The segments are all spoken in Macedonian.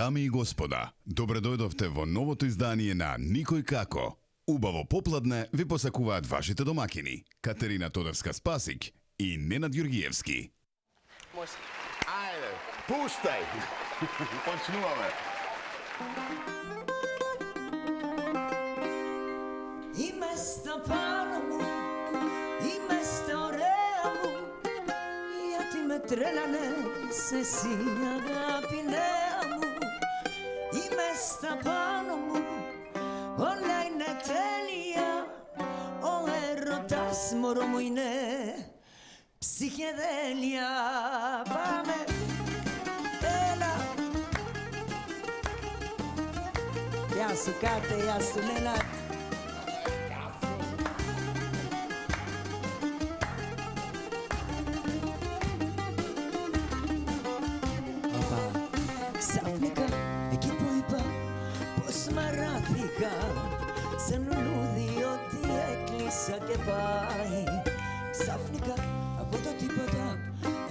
Дами и господа, добре дојдовте во новото издание на Никој како. Убаво попладне ви посакуваат вашите домакини Катерина Тодевска-Спасик и Ненад Јургиевски. Може. Ајде, пуштај. Почнуваме. И место параму, и место реаму, ја ти ме трелане се си агапинеаму. И место параму, олеј не телија, о еротас морому и не, психеделија, паме, ела. Јас су Кате, јас су Ненад. Ξαφνικά εκεί που είπα πως μ' αράθηκα, σε ένα λουλούδι ότι έκλεισα και πάει. Ξαφνικά από το τίποτα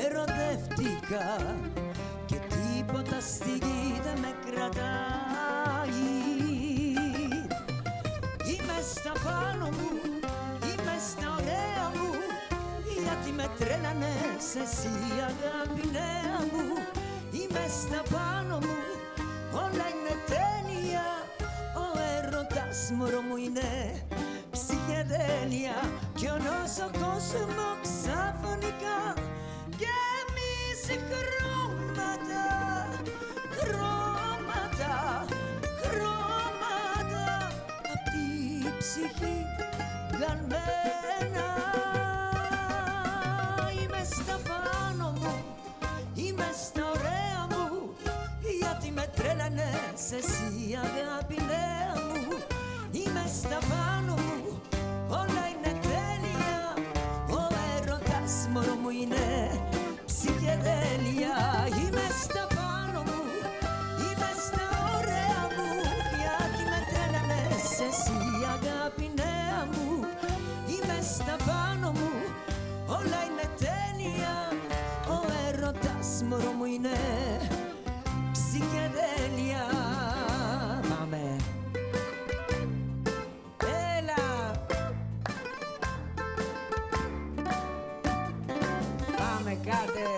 ερωτεύτηκα και τίποτα στη γη δεν με κρατάει. Είμαι στα πάνω μου, είμαι στα ωραία μου, γιατί με τρέλανες εσύ αγάπη νέα μου. Είμαι στα πάνω μου, όλα είναι τέλεια, ο έρωτας μωρό μου είναι ψυχεδέλεια κι όλος ο κόσμο ξαφνικά γεμίζει χρώματα, χρώματα, χρώματα απ' τη ψυχή γαμμένα. Είμαι στα πάνω μου, είμαι στα ωραία μου, γιατί με τρέλανες εσύ αγάπη νέα μου. Είμαι στα πάνω μου, όλα είναι τέλεια, ο έρωτας μωρό μου είναι ψυχεδέλεια. Είμαι στα πάνω μου, είμαι στα ωραία μου, γιατί με τρέλανες εσύ αγάπη νέα μου. Είμαι στα πάνω μου, όλα είναι τέλεια, ο έρωτας μωρό μου είναι ψυχεδέλεια. Πάμε. Έλα. Πάμε Κάτε.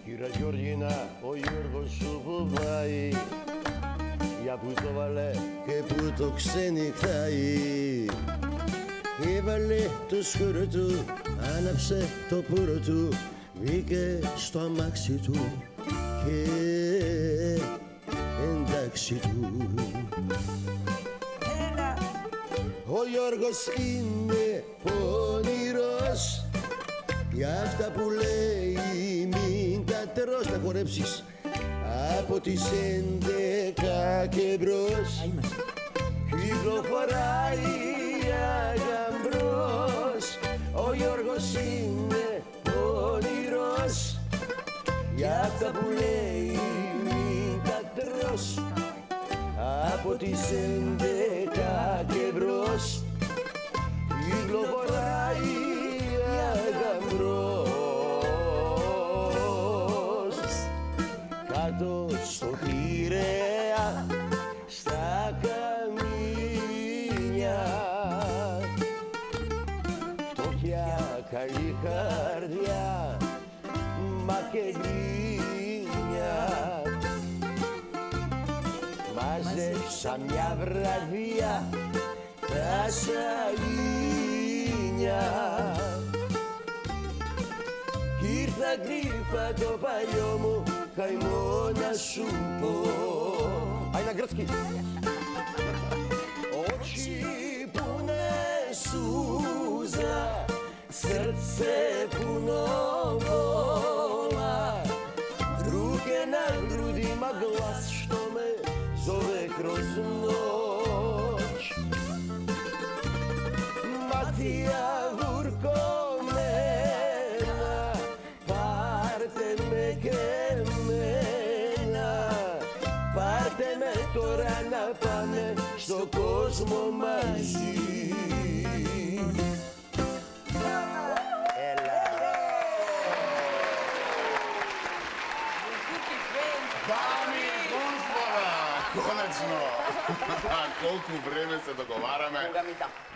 Κύρα Γιώργινα, ο Γιώργος σου που πάει, για που το βάλε και που το ξενυχτάει. Έβαλε το σκούρο του, άναψε το πουρο του, μπήκε στο αμάξι του και εντάξει του. Έλα. Ο Γιώργος είναι πονηρός, για αυτά που λέει μην τα τρως, να χορέψεις από τις 11 και μπρος. Κυκλοφοράει αγαμπρός, ο Γιώργος είναι πονηρός, για αυτά που λέει μην τα τρως, από τις 11 και μπρος. Κυκλοφοράει αγαμπρός, κάτω στο Πειραιά, στα καμίνια, φτώχεια, καλή καρδιά, μα και γκρίνια. Μάζεψα μια βραδιά τα σαγίνια, ήρθα κρύφα το παλιό μου καημό να σου πω. Айна Грецки. Очи пуне суза, срце пуно вола, руке на груди, ма глас што ме зове кроз ноќ. Матија Вурко мена, парте ме ке мена, парте ме τώρα να со Козмо Мајзи. Дами и господа, конечно! Колку време се договараме.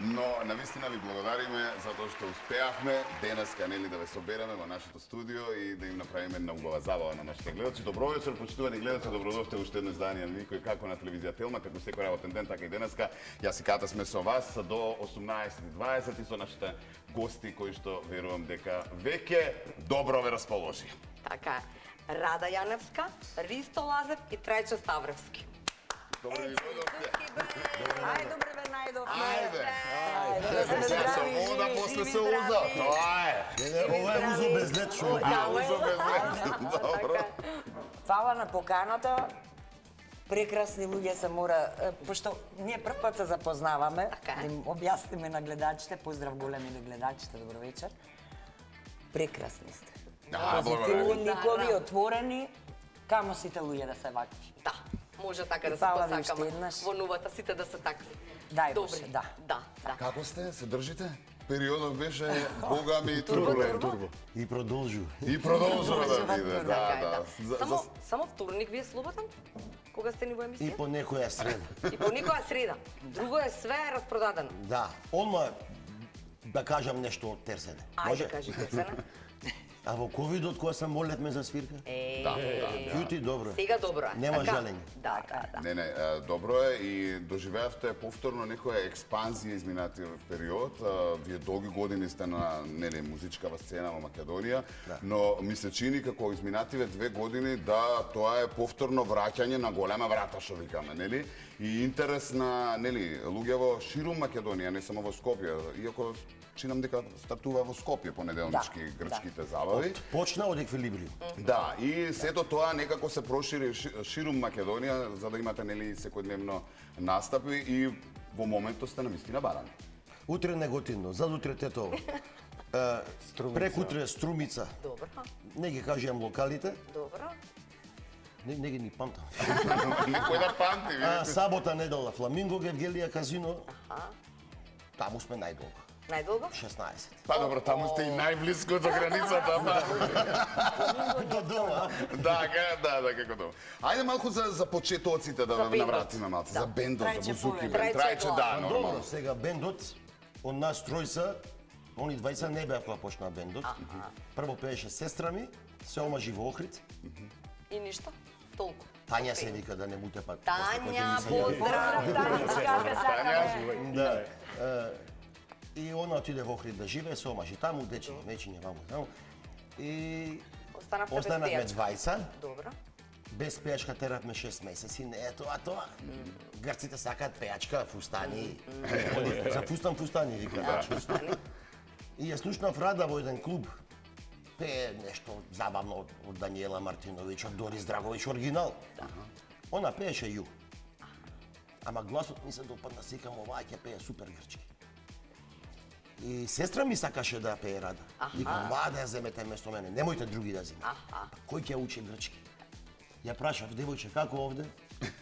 Но навистина ви благодариме за тоа што успеавме денеска нели да ве собереме во нашето студио и да им направиме една убава забава на нашите гледачи. Добро вечер, почитувани гледачи, добродошли уште едно издание на Никој како на телевизија Телма, како секој работен ден, така и денеска. Јас и Ката сме со вас до 18:20 и со нашите гости кои што верувам дека веќе добро ве расположи. Така, Рада Јаневска, Ристо Лазев и Трајче Ставревски. Добро ви дојдовте. Ајде, добре ве најдовме. Ајде. Сега со вода, после се уза. Тоа е. Ова е узо без лед, шо? Да, узо без лед. Добро. Фала на поканата. Прекрасни луѓе се мора, пошто ние прв пат се запознаваме, Така да им објасниме на гледачите, поздрав големи на гледачите, добро вечер. Прекрасни сте. Позитивни ликови, отворени, камо сите луѓе да се вакви. Да, може така да се Фала ви посакаме. уште еднаш. Во новата сите да се такви. Дај Добри. Боже, да. Да, да. Како сте? Се држите? Периодов беше богами и турбулентен. И продолжу. И продолжува да биде. Така Да, е, да. да. Само вторник ви е слободен? Кога сте ни во И емисија? по некоја среда. И по никоја среда. Друго е све распродадено. Да, онма да кажам нешто од терсене. Ајде, кажите се на. А во ковидот кога се молевме за свирка? Ќути добро. Сега добро е. Нема Така? жалење. Да, да. Не, добро е и доживеавте повторно некоја експанзија изминатиот период. Вие долги години сте на нели музичкава сцена во Македонија, но ми се чини како изминативе 2 години да тоа е повторно враќање на голема врата, што викаме, нели? И интерес на нели луѓе во ширум Македонија, не само во Скопје, иако чинам дека стартува во Скопје понеделнички грчките забави. Почна од еквилибриум. Да, и сето тоа некако се прошири ширум Македонија за да имате нели секојдневно настапи и во моментот сте на вистина барани. Утре Неготино, задутре Тетово. Прекутре Струмица. Добро, Не ги кажам локалите, добро. не ги ни памтам. Некој да памти, видите. Сабота, недела, Фламинго, Гевгелија, Казино. Таму сме најдолго. Најдолго? 16. Па добро, таму сте и најблиско до границата, па. До дома. Да, како дома. Ајде малку за почетоците да ве навратиме малку, за бендот, за бузуки, Трајче, да, Добро, нормално. сега бендот, од нас тројца, они двајца не беа кога почнаа бендот. Прво пееше сестра ми, се омажи во Охрид. И ништо? Толку. Тања се вика да не му тепат. Тања, поздрав, Тањичка, Да. И она отиде во Охрид да живее, се омажи таму, дечиња, мечиња, ваму. И Останавте без останавме пијачка. двајца. Добро. Без пејачка теравме 6 месеци, не е тоа. Грците сакаат пејачка, фустани. За фустани, вика. И ја слушнав Рада во еден клуб. Пее нешто забавно од Даниела Мартиновиќ, од Дорис Драговиќ, оригинал. Она пееше Ю. Ама гласот ми се допадна, секам оваа ќе пее супер грчки. И сестра ми сакаше да пее Рада. Викам, оваа да ја земете место мене, немојте други да земете. Па кој ќе учи грчки? Ја прашав, девојче, како овде?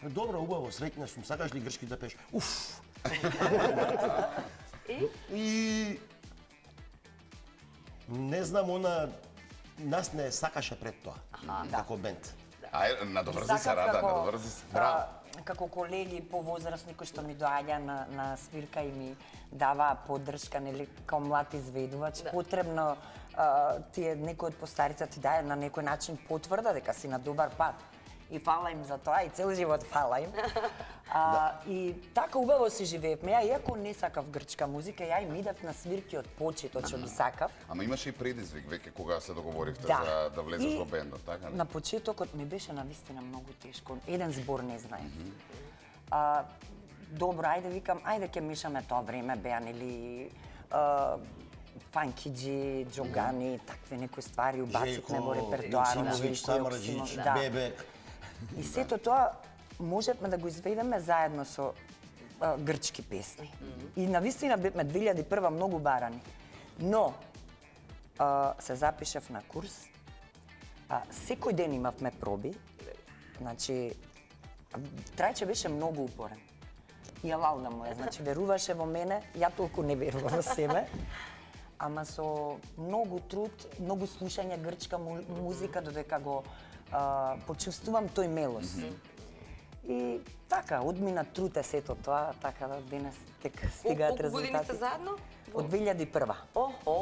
Добро, убаво, среќна сум, сакаш ли грчки да пееш? Уф! И не знам, она нас не сакаше пред тоа, како бенд. Ајде, надоврзи се, Рада, надоврзи се. Браво. Како колеги повозрастни кои што ми доаѓа на свирка и ми дава поддршка, нели, као млад изведувач, потребно ти е некој од постарицата ти даде на некој начин потврда дека си на добар пат. И фала им за тоа, и цел живот фала им. И така убаво си живеевме. Ја, иако не сакав грчка музика, ја им идев на свирки од почетот што ги сакав. Ама имаше и предизвик веќе кога се договоривте Да. за да влезеш И во бендот, така ли? На почетокот ми беше навистина многу тешко. Еден збор не знаев. Добро, ајде викам, ајде ќе мешаме тоа време, беа нели фанкиџи, џогани, такви некои ствари убацивме во репертоарот. Јусимовиќ, Самарџиќ, да. Бебек. И сето тоа можевме да го изведеме заедно со грчки песни. И навистина бевме 2001 многу барани. Но се запишав на курс. Секој ден имавме проби. Значи Трајче беше многу упорен. Ја лална му е, значи веруваше во мене, ја толку не верувам во себе. Ама со многу труд, многу слушање грчка музика, додека го почувствувам тој мелос. И така, одмина труд е сето тоа, така да денес тек стигаат резултати. Колку години сте заедно? Од 2001. Охо!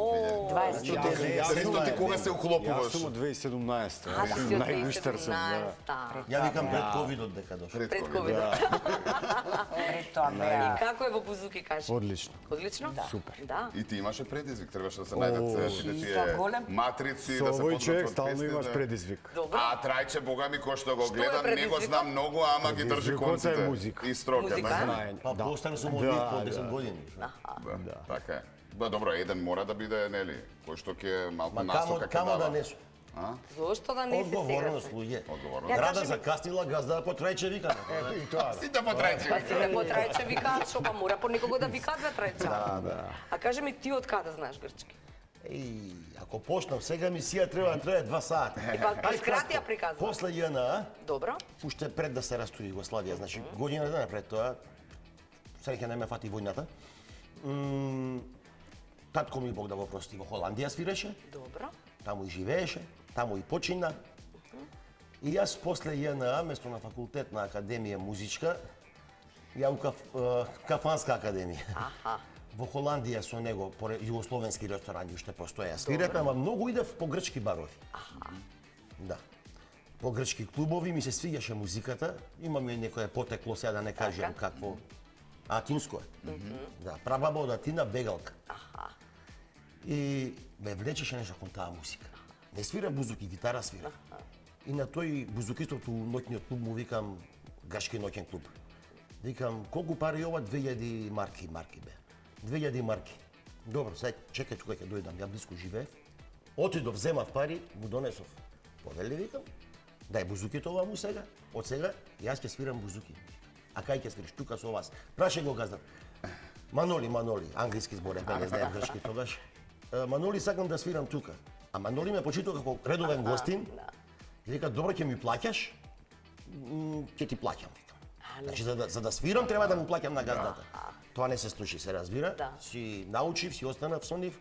20 години. Ристо, ти кога се Јас уклопуваш? сум од 2017. А, ти си од Најуштар сум, да. 2017. Ја викам пред ковидот дека дошол. Пред ковидот. Пред тоа И беа како е во Бузуки, кажи? Одлично. Одлично? Супер. Да. И ти имаше предизвик, требаше да се најдат сите Тоа тие голем. матрици, Со да се овој почнат човек од стално песни, имаш да. предизвик. Добро. А Трајче, бога ми, кој што го Што е гледам, не го предизвикот? знам многу, ама ги држи Предизвикот е конците. музика. И строка, Музика? да. Знаење. Па Да. постане сум од Да, нив по да. 10 години. Така е. Ба, добро, еден мора да биде, нели, кој што ќе малку Ма насока ќе камо да дава. не су. Зошто да не си Одговорност, сега? луѓе. Одговорност. Ја Рада кажи ми- закаснила, газда по трајче вика. Ето и тоа. Сите по Трајче. Па сите по Трајче викаат, шо па мора по некого да викаат бе Трајче. Да. А кажи ми ти од каде знаеш грчки? Еј, ако почнам сега емисија треба да трае 2 сати. па, Ај, скрати ја кратко. приказвам. После ЈНА, Добро. уште пред да се растои Југославија, значи година дена пред тоа, среќа не ме фати војната. Татко ми Бог да го прости во Холандија свиреше, Добро. таму и живееше, таму и почина. И јас после ЈНА, место на факултет на Академија музичка, ја у Кафанска академија. Аха. Во Холандија со него, поре југословенски ресторани уште постоја. Свирепе, ама многу идев по грчки барови. Да. По грчки клубови ми се свиѓаше музиката. Имаме некое потекло, сега да не кажем какво. Атинско е. Да, прабаба од Атина, бегалка. И ме влечеше нешто кон таа музика. Не свира бузуки, гитара свира. И на тој бузукистот у ноќниот клуб му викам грчки ноќен клуб. Викам, колку пари ова? 2000 марки бе. 2000 марки. Добро, сега чекај кога ќе дојдам, ја близко живеев. Отидов, земав пари, му донесов. Повели, викам, дај бузуките ова му сега, од сега јас ќе свирам бузуки. А кај ќе свириш? Тука со вас. Праше го газдат. Маноли, англиски зборев, не знаев грчки тогаш. Маноли, сакам да свирам тука. А Маноли ме почитува како редовен гостин. И вика, добро, ќе ми плаќаш? Ќе ти плаќам, викам. Значи, за да свирам, треба да му плаќам на газдата. Тоа не се случи, се разбира. Да. Си научив, си останав со нив.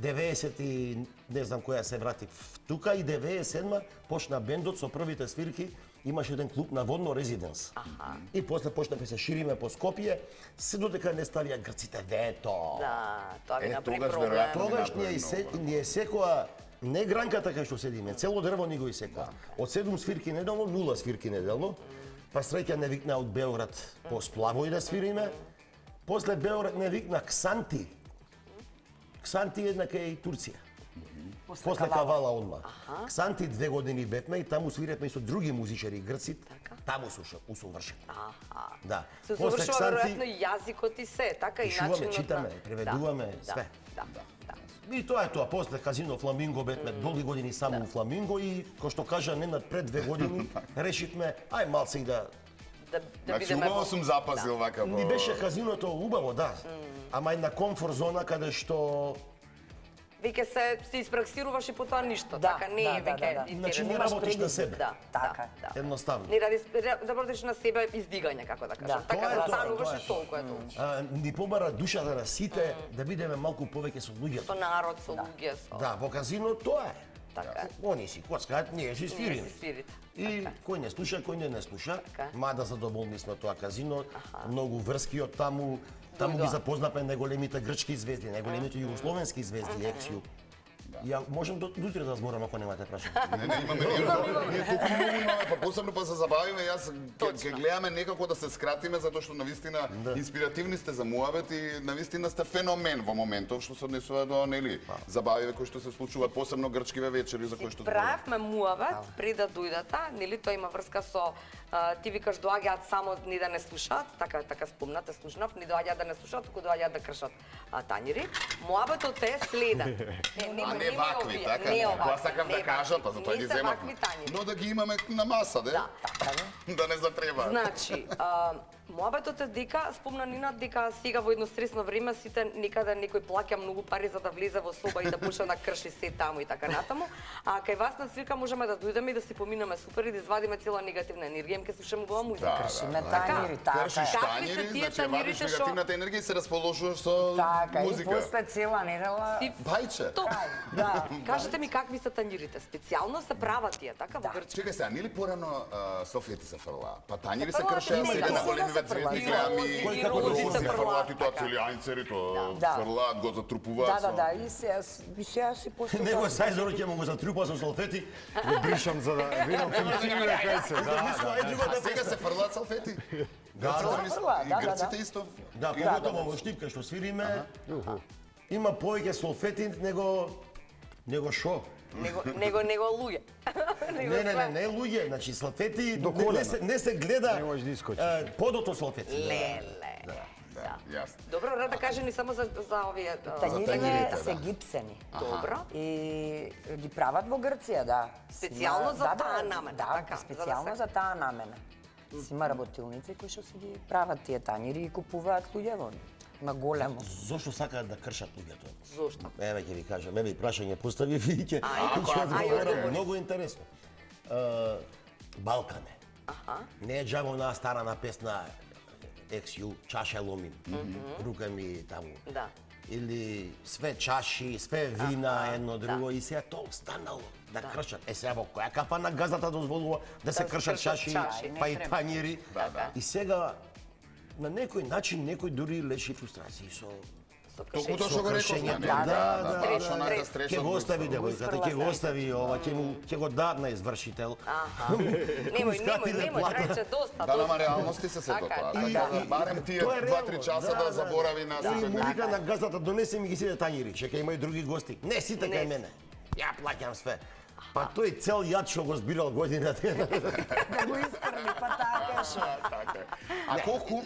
90 и не знам која се вратив тука и 97 почна бендот со првите свирки. Имаше еден клуб на Водно Резиденс. И после почнавме се шириме по Скопје, се додека не ставија грците вето. Да, тоа ви направи тогаш проблем. веројатно. Тогаш ни е секоја не гранката кај што седиме, цело дрво ни го исекоа. Од 7 свирки неделно, 0 свирки неделно. Па среќа не викна од Београд по Сплавој да свириме. После Београд не викна Ксанти. Ксанти е една кај Турција. После Кавала одма. Ксанти 2 години бевме и таму свиревме и со други музичари грци. Таму усовршен. Да. Се совршува веројатно и јазикот и се, така и пишуваме, начинот на... читаме, преведуваме, све. Да. И тоа е тоа. После казино Фламинго бевме долги години само у Фламинго и кој што кажа Ненад пред 2 години решивме ај малце и да Да Значи, бидеме убаво сум запазил вака ни беше казиното убаво, да. Ама една комфорт зона каде што веќе се испраксируваш и потоа ништо, Да, така не е да, веќе да. Значи, не интересно. работиш на себе. Да, Така. да. едноставно. Не радиш да работиш на себе издигање, како да кажам. Да. Така Тоа е да тоа, стануваш тоа е и толку е толку. Ни побара душата на сите да бидеме малку повеќе со Со луѓето. народ, со луѓе, со... Да, во казино тоа е. Така е. Они си коцкаат, ние си Ние свириме. си свирите. И кој не слуша, кој не слуша, Така е. мада задоволни сме тоа казино, многу врски од таму, таму ги Дојдоа. запознавме најголемите грчки звезди, најголемите југословенски звезди, екс-ју. Ја можам до утре да зборам ако немате прашање. Не, имаме, ние толку многу имаме, па посебно па се забавиме, јас ќе гледаме некако да се скратиме, затоа што навистина инспиративни сте за муабет и навистина сте феномен во моментов што се однесува до, нели, забавиве кои што се случуваат, посебно грчкиве вечери за кои што Правевме муавет пред да дојдата, нели тоа има врска со ти викаш доаѓаат само ни да не слушаат, така спомнате, слушнав, ни доаѓаат да не слушаат, туку доаѓаат да кршат тањери. Муабетот е следен. А не вакви, така? Тоа сакам да кажам, па затоа ги земавме. Но да ги имаме на маса, да? Да. Да не затреба. Значи, Моабетот е дека спомна Нина дека сега во едно стресно време сите некаде некој плаќа многу пари за да влезе во соба и да почне да крши се таму и така натаму. А кај вас на свирка можеме да дојдеме и да си поминеме супер и да извадиме цела негативна енергија, им ќе слушаме убава музика. Кршиме тањири, така Кршиш е. Какви се тањири, тие значи вадиш тањирите што- негативната енергија и се расположуваш со Така, и музика. после цела недела... Бајче. Топ. Да. Кажете ми какви се тањирите? Специјално се прават тие, така во Грчка? Чекај сега, нели порано софијати се фрлаа? Па тањири се фрлаат кршеа и сега на сега големиве се фрлаат. звезди, гледам и И како рози се рози фрлаат, фрлаат и тоа така. цели ајнцери, тоа Да. фрлаат, го затрупуваат. Да, и сега си после... Него сајзоро ќе му го затрупа со салфети. Го бришам за да видам функционира кај се. А сега се фрлаат салфети? Грците фрлаат, и да, грците исто. Да, поготово во Штипка што свириме, има повеќе салфети него шо. Него луѓе. Не, луѓе, значи салфети До колена. не се гледа Не можеш да искочиш. подото салфети. Леле. Да, јасно. Добро, да кажи ни само за овие Тањирите тањирите, се да. гипсени. Добро. И ги прават во Грција, да. Специјално за таа намена, Да, така, за да специјално се- за таа намена. Има работилници кои што си ги прават тие тањири и купуваат луѓе во на големо. Зошто сакаат да кршат луѓето? Зошто? Еве ќе ви кажам, еве и прашање постави и ќе ајде, одговори. многу интересно. Балкан е. Не е џабо на старана песна XU, чаша ломим, рука ми таму. Да. Или све чаши, све вина, едно друго, и сега тоа останало да кршат. Сега во која кафа на газата дозволува да се кршат чаши, па и тањири. И сега на некој начин некој дури леши фрустрации со Толку тоа што го рековме, кршењето. не? Да, Баш онака Ќе стрешот го остави девојката, ќе го остави ова, ќе го дадат на извршител. Немој, трајче доста. Да, нама реалности се сето Така е, тоа. така Така е. да барем тие Тоа е 2-3 реално, часа да заборави на И секој му ден. вика на газдата, донесе ми ги сите тањири, чека има и други гости. Не сите Не. кај мене. Ја плаќам све. Па тој цел јад што го збирал годината. Да го искрни, па така е шо. Така е. А колку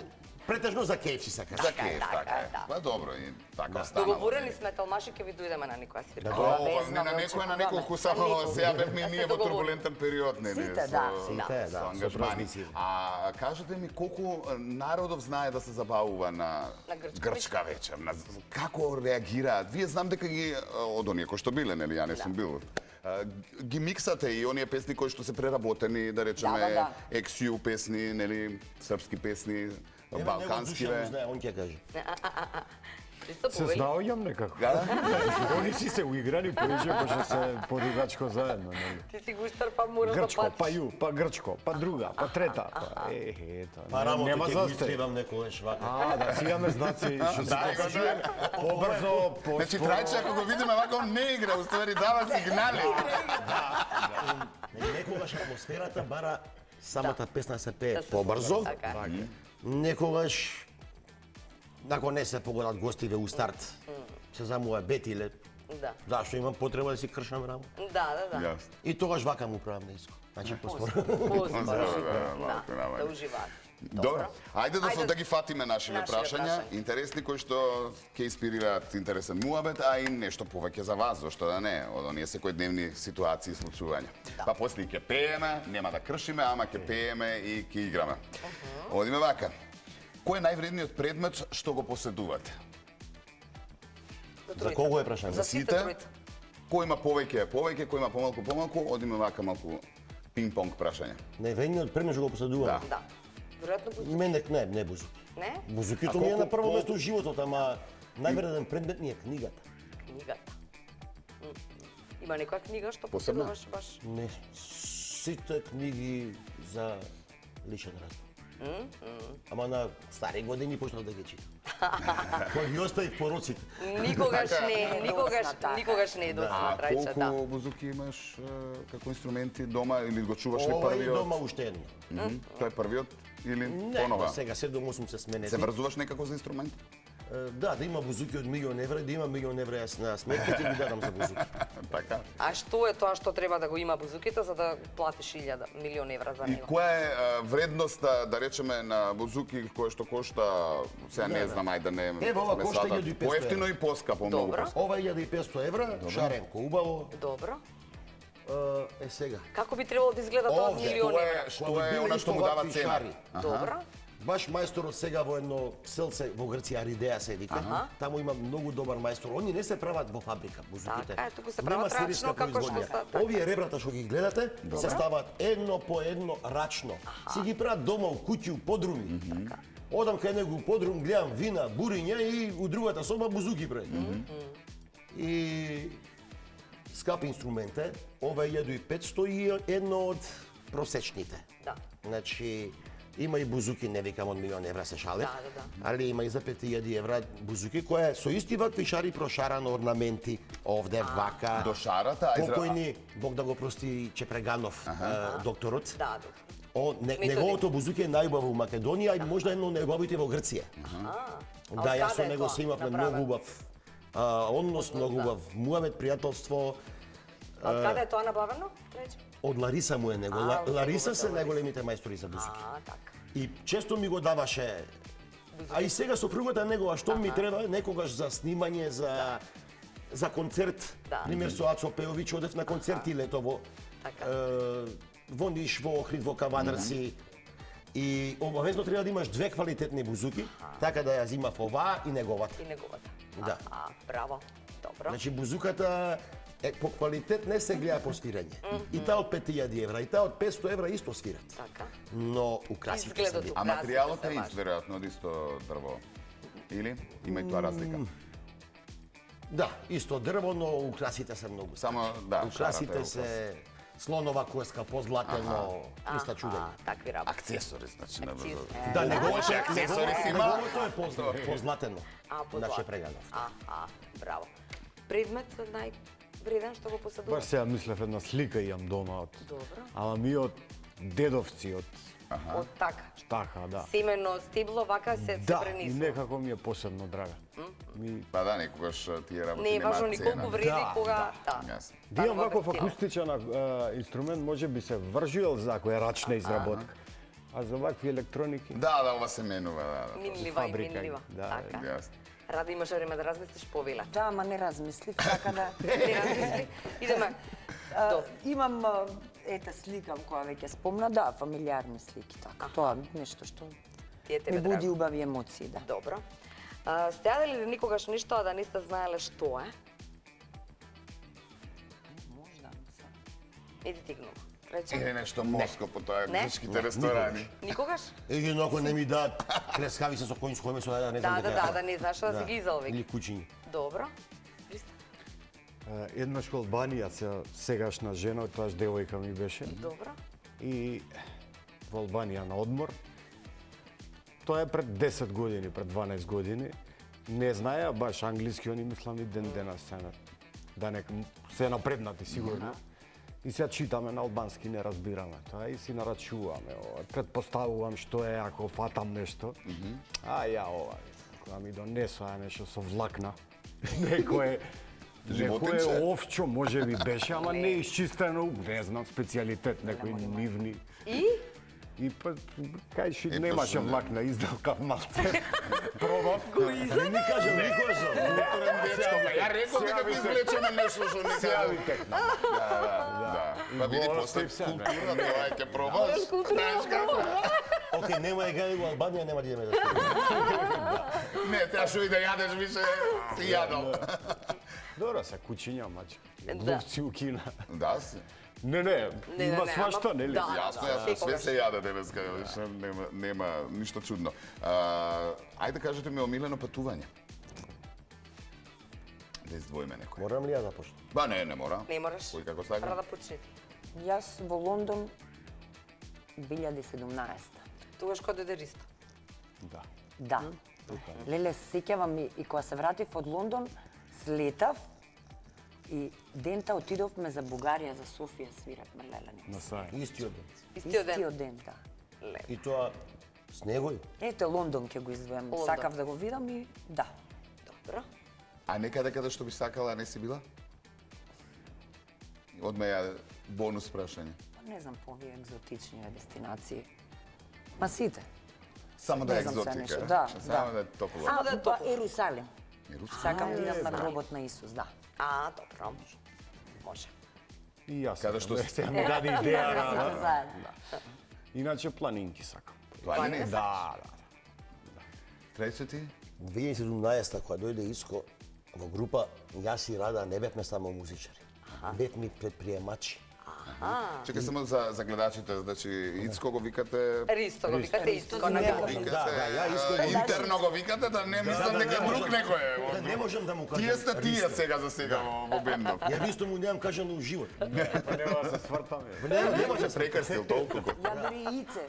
Претежно за KFC сакаш. за кеф, така е. да. Па добро, и така станало. Договорени сме, Талмаши, ќе ви дојдеме на некоја свирка. Ова, не на некоја, на неколку само сега бевме и Да се ние во договориме. турбулентен период, нели? Сите, да. Сите, да, со со ангажмани. празници. А кажете ми колку народов знае да се забавува на На грчка грчка вечер, како реагираат? Вие знам дека ги од оние кои што биле, нели, ја не сум бил. Ги миксате и оние песни кои што се преработени, да речеме, Да. XU песни, нели, српски песни, балкански, Душа знае, он ќе каже. Исто Се повели. знаоѓам некако. Да? Они си се уиграли, поише, пошто се подигачко заедно, нели? Ти си гуштар, па мораш да Грчко, па платиш. ју, па грчко, па друга, па трета, па ето. Па рамото Нема ќе го застој. истребам некогаш вака. Да си имаме знаци што се покажуваме. Побрзо, Значи, поспоро. Трајче, ако го видиме вака, он не игра, уствари дава сигнали. Некогаш атмосферата бара самата песна се пее Да се побрзо. Така. Некогаш ако не се погодат гостиве у старт, се замува бетиле. Да. Зашто имам потреба да си кршам рамо? Да. Јасно. И тогаш вака му правам ниско. Значи поспоро. Поспоро, малку да, намале. да уживаат. Добро. Ајде Ајде да ги фатиме нашиве нашиве прашања, прашања. интересни кои што ќе инспирираат интересен муабет, а и нешто повеќе за вас, зашто да не, од оние секојдневни ситуации и случувања. Па после ќе пееме, нема да кршиме, ама ќе пееме и ќе играме. Одиме вака. Кој е највредниот предмет што го поседувате? За кого е прашање? За сите? сите тројца. Кој има повеќе, кој има помалку, одиме вака малку пинг-понг прашање. Највредниот предмет што го поседувам. Да. Веројатно бузуки. Мене не бузуки. Не? Бузукито А ми е колку на прво пол- место во животот, ама највреден предмет ми е книгата. Книгата. Има некоја книга што Посебна? поседуваш баш? Не, сите книги за личен развој. Ама на стари години почнав да ги читам. Кој ги остави пороците. Никогаш Така. не, никогаш не е доцна А трајче, да. колку бузуки имаш како инструменти дома или го чуваш ли Ова и првиот? дома уште едно. Тој е првиот или Не, понова? сега 7-8 се сменети. Се врзуваш некако за инструмент? Да, да има бузуки од милион евра, да има милион евра јас на сметка ќе ги дадам за бузуки. Така. А што е тоа што треба да го има бузуките за да платиш 1000 милион евра за И него? која е вредноста, да речеме, на бузуки кој што кошта, сега не знам, ајде да не Ево, ова ме кошта сватат. 1500 Поевтино и поскапо, многу Добро. поскапо. Ова е 1500 евра, шаренко, убаво. Добро. Е сега. Како би требало да изгледа тоа од Овде, милион Што евра? е, што е она што му дава цена? Добро. баш мајсторот сега во едно селце во Грција, Аридеја се вика. Таму има многу добар мајстор. Они не се прават во фабрика, бузуките. Така е, туку се Нема прават серијска рачно, како што производња. са, така. Овие ребрата што ги гледате, се стават едно по едно рачно. Си ги прават дома у куќи, у подруми. Одам кај него у подрум, гледам вина, буриња и у другата соба бузуки прави. И скапи инструмент е, ова е 1500 и едно од просечните. Да. Значи, има и бузуки, не викам од милион евра се шалев, Да. али има и за 5000 евра бузуки, која со исти вакви шари прошарано орнаменти, овде, вака. До шарата, Покојни, Бог да го прости, Чепреганов, докторот. Да, Неговото бузуки е најубаво у Македонија и можда едно од најубавите во Грција. Да, јас со него се имавме многу убав однос, многу убав муавет, пријателство. Од каде е тоа набавено? Рече. Од Лариса му е него. од Лариса се неговата најголемите мајстори за бузуки. Така. И често ми го даваше. А и сега сопругата негова што ми треба некогаш за снимање, за концерт. Да. Пример со Ацо Пеовиќ одев на концерти летово. Така. Во Ниш, во Охрид, во Кавадарци. И обавезно треба да имаш две квалитетни бузуки, така да ја зимав оваа и неговата. И неговата. Да. Браво. Добро. Значи бузуката е по квалитет не се гледа по свирење. И таа од 5000 евра, и таа од 500 евра исто свират. Така. Но украсите се Изгледот битни. А материјалот е Украсите се ист, веројатно, од исто дрво. Или? Има и тоа разлика. Да, исто дрво, но украсите се многу. Само, да, Украсите шарата е се слонова коска, позлатено, исто чудење. Такви работи. акцесори, значи, на Акциз. Да, неговото аксесори си има. неговото е позлатено. Позлатено. Наше Преганов. Браво. Предмет највреден што го поседува? Баш сега мислев една слика имам дома од. Добро. Ама ми од дедовци, од Од така. така, да. Семено стибло, вака се Да, и пренесува. некако ми е посебно драга. Ми Па да, некогаш тие работи Не е немаат важно ни цена. колку вреди, Да, кога... Јасно. да имам станува ваков без цена. акустичен инструмент, може би се вржил за која рачна изработка. А за вакви електроники, Да, ова се менува, да. Минлива и фабрика, минлива. да, Така. Јасно. Ради имаш време да размислиш повеле. Да, ама не размислив, така да... Не размисли. Идеме. До. Имам ета слика која веќе спомна, да, фамилиарни слики, така. Тоа е нешто што Тие ми тебе буди драго. убави емоции, да. Добро. Сте јадели ли никогаш ништо, а да не сте знаеле што е? Можда. Иди ти гнума. Рече. Или нешто морско по тоа Не. грчките ресторани. Никогаш? Еги, ако не ми дадат плескавица со конјско месо, да не знам Да, не знаеш да си ги изолвик. Или кучиња. Добро. Христа. еднаш во Албанија, сегашна жена, тоаш девојка ми беше, Добро. и во Албанија на одмор. Тоа е пред 10 години, пред 12 години. Не знаеа баш англиски, они мислам и ден денас да не се напреднати сигурно. И сега читаме на албански, не разбираме тоа и си нарачуваме. Предпоставувам што е ако фатам нешто. А ја ова, кога ми донесоа нешто со влакна, некое Животинче. овчо може би беше, ама не изчистено, не знам, специјалитет, некои нивни. И па, кај ши немаше влакна, издалкав малце. Пробав. Не ми кажа никој за. Ја реков дека ти извлечеме нешто што не Сега кажа. ви текна. Да. Па види Голос после и все, култура, тоа ќе пробаш. Знаеш како? Океј, нема да гледај во Албанија, нема да идеме да спорим. Не, треба што и да јадеш више, си јадал. Добро, се кучиња, мачки. Да. Глувци у Кина. Да, си. Не, има не, свашто, ама- нели? да. Јасно, све се јаде денеска, нема ништо чудно. Ајде кажете ми омилено патување. Да издвоиме некој. Морам ли ја започнам? Ба не мора. Не мораш. Кој како Пра сака? да почне ти. Јас во Лондон 2017. Тогаш кога дојде Ристо. Да. Да. Леле, сеќавам и кога се вратив од Лондон, слетав и дента отидовме за Бугарија, за Софија свиревме, леле. На сај. Истиот ден. Истиот ден. Истиот ден, да. И тоа с негој. Ете, Лондон ќе го извоем. Лондон. Сакав да го видам и да. Добро. А некаде каде што би сакала, не си била? Одме ја бонус прашање. Не знам по овие екзотични дестинации. Ма сите. Само да е Не знам се екзотика. нешто, да, Само да. да е топло. Само да е па топло. Ерусалим. Ерусалим. Сакам да идам на гробот на Исус, да. Добро. Може. И јас. Каде што сакам, си? Сега ми даде идеја. Сите да. заедно. Иначе планинки сакам. Планини? Да, да. Трети? 2017 кога дојде Ицко во група, јас и Рада не бевме само музичари. Бевме предприемачи. Чекай само за гледачите, значи Ицко го викате... Ристо го викате, Ицко на гала. ја Ицко Интерно го викате, да не мислам дека друг некој е. не можам да му кажам. Тие сте тие сега за сега во бендов. Ја исто му немам кажано у живот. Нема да се свртаме. Нема да се Прекрстил толку. Ја дури Ице.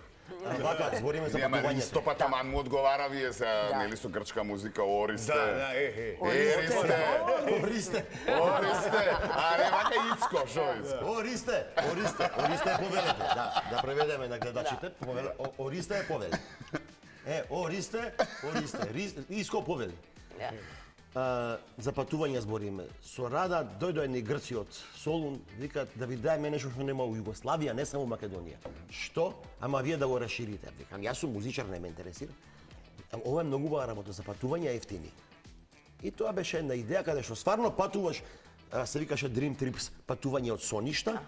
Вака, збориме за Нема патувањето. исто па таман му одговара вие се, нели со грчка музика, Ористе. Ористе. Ористе. Аре, вака Ицко, шо Ицко? Ористе е повелете. Да преведеме на гледачите. Ористе е повеле. Ористе, Ицко повели. За патување збориме. Со Рада дојдоа едни грци од Солун, викаат да ви даеме нешто што нема у Југославија, не само Македонија. Што? Ама вие да го расширите. Викам, јас сум музичар, не ме интересира. Ова е многу убава работа за патување ефтини. И тоа беше една идеја каде што стварно патуваш, се викаше Dream Trips, патување од соништа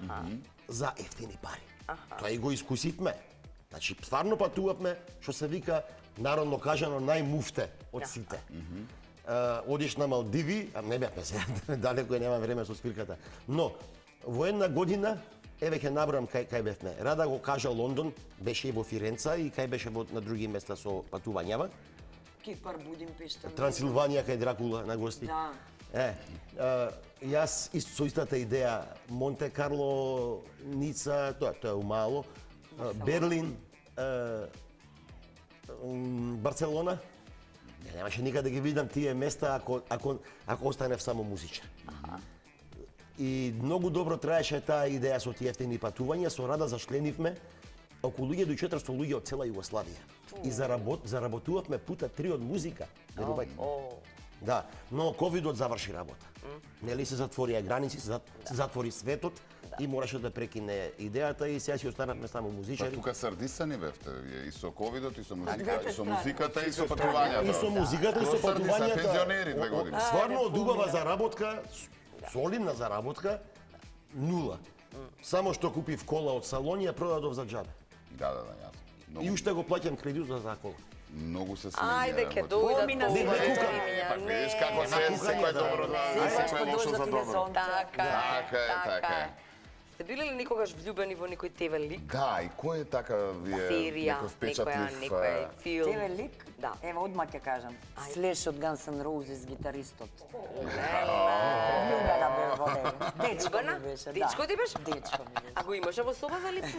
за ефтини пари. Тоа и го искусивме. Значи, стварно патувавме, што се вика, народно кажано, најмуфте од сите. Одиш на Малдиви, а не бевме се, далеко нема време со свирката. Но, во една година, еве ќе набрам кај бевме. Рада го кажа Лондон, беше и во Фиренца и кај беше на други места со патувањава. Кипар, Будимпешта. Трансилванија кај Дракула на гости. Да. Јас со истата идеја, Монте Карло, Ница, тоа е умало, Берлин, Барселона. Немаше никаде да ги видам тие места ако останев само музичар. И многу добро траеше таа идеја со тие ефтини патувања, со Рада зашленивме околу 1400 луѓе од цела Југославија. И заработувавме пута 3 од музика. Верувајте. Да, но ковидот заврши работа. Нели се затворија граници, се затвори светот и мораше да прекине идејата и сега си останавме само музичари. Тука срдисани бевте вие и со ковидот и со музиката и со патувањата. И со музиката и со патувањата. Пензионери 2 години. Стварно од убава заработка, солидна заработка, нула. Само што купив кола од салон и ја продадов за џабе. Да, јасно. И уште го плаќам кредитот за кола. Многу се смеја. Ајде, ке дојдат Па видиш како секој добро да секој лошо за добро. Така е. Сте били ли никогаш влюбени во некој ТВ лик? Да, и кој е така вие Серија, некој впечатлив? некој филм? ТВ лик? Да. Ево, одма ќе кажам. Слеш од Guns N' Roses, гитаристот. Влюбена бе во него. Дечко ми беше, да. Дечко ти беше? Дечко ми беше. А го имаше во соба за липсу?